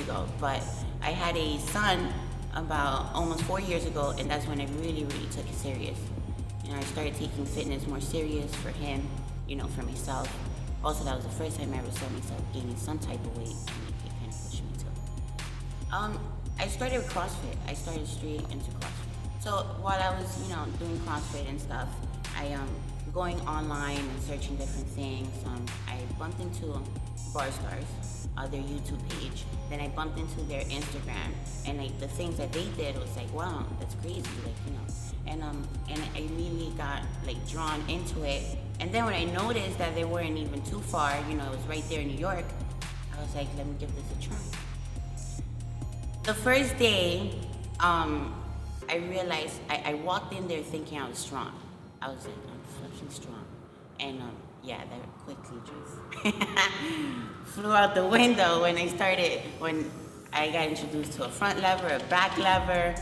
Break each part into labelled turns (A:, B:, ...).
A: ago, but I had a son about almost 4 years ago, and that's when I really took it serious. You know, I started taking fitness more serious for him, you know, for myself. Also, that was the first time I ever saw myself gaining some type of weight, and it kind of pushed me to. I started with CrossFit. I started straight into CrossFit. So while I was, you know, doing CrossFit and stuff, I going online and searching different things. I bumped into Barstarzz, their YouTube page. Then I bumped into their Instagram, and like the things that they did was like, wow, that's crazy, like, you know. And I immediately got like drawn into it. And then when I noticed that they weren't even too far, you know, it was right there in New York, I was like, let me give this a try. The first day, I realized I walked in there thinking I was strong. I was like, I'm fucking strong. And yeah, that quickly just flew out the window when I got introduced to a front lever, a back lever,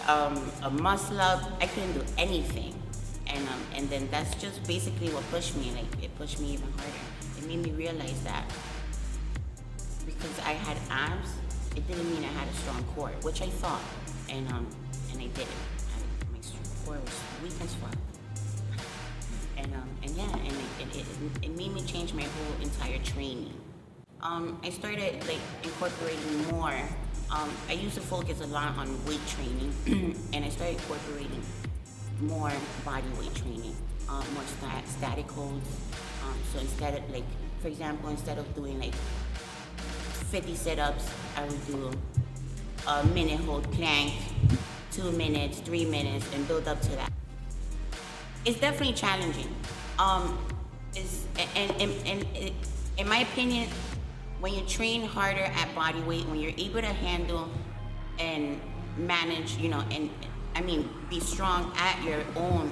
A: a muscle up. I couldn't do anything. And then that's just basically what pushed me. Like, it pushed me even harder. It made me realize that because I had abs, it didn't mean I had a strong core, which I thought, and I didn't. My core was weak as fuck. And yeah, and it made me change my whole entire training. I started like incorporating more. I used to focus a lot on weight training, and I started incorporating more body weight training, more static holds. So instead of like, for example, instead of doing like 50 sit-ups, I would do a minute hold plank, 2 minutes, 3 minutes, and build up to that. It's definitely challenging. In my opinion, when you train harder at body weight, when you're able to handle and manage, you know, be strong at your own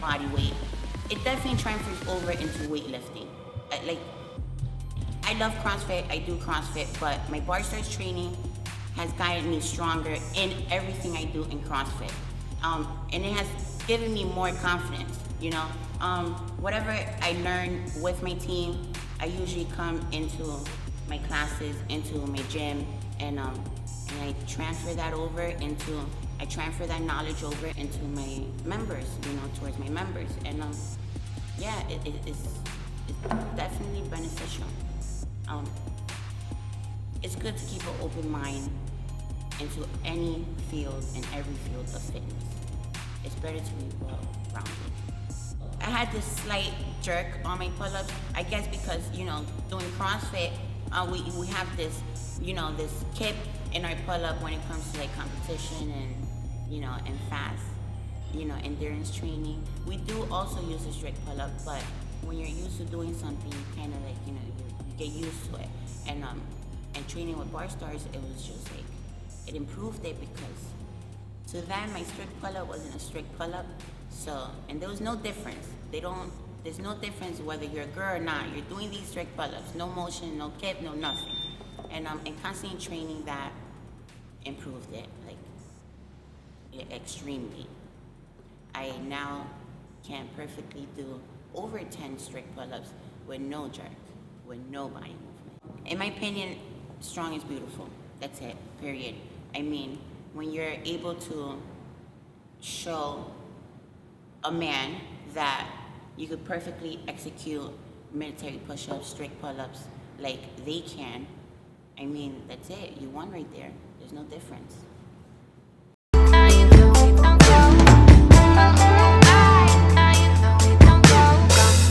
A: body weight, it definitely transfers over into weightlifting. I love CrossFit, I do CrossFit, but my Barstarzz training has gotten me stronger in everything I do in CrossFit. And it has given me more confidence, you know. Whatever I learn with my team, I usually come into my classes, into my gym, and I transfer that knowledge over into my members, you know, towards my members. And yeah, it's definitely beneficial. It's good to keep an open mind into any field and every field of fitness. It's better to be well-rounded. I had this slight jerk on my pull-ups, I guess because, you know, doing CrossFit, we have this, you know, this kip in our pull-up when it comes to like competition and, you know, and fast, you know, endurance training. We do also use a strict pull-up, but when you're used to doing something, you kind of like, you know, you get used to it. And training with Barstarzz, it was just like, it improved it because to them, my strict pull-up wasn't a strict pull-up. So, and there was no difference. There's no difference whether you're a girl or not. You're doing these strict pull-ups, no motion, no kip, no nothing. And constantly training that improved it, like, extremely. I now can perfectly do over 10 strict pull-ups with no jerk, with no body movement. In my opinion, strong is beautiful. That's it, period. I mean, when you're able to show a man that you could perfectly execute military push-ups, strict pull-ups like they can, I mean, that's it. You won right there. There's no difference.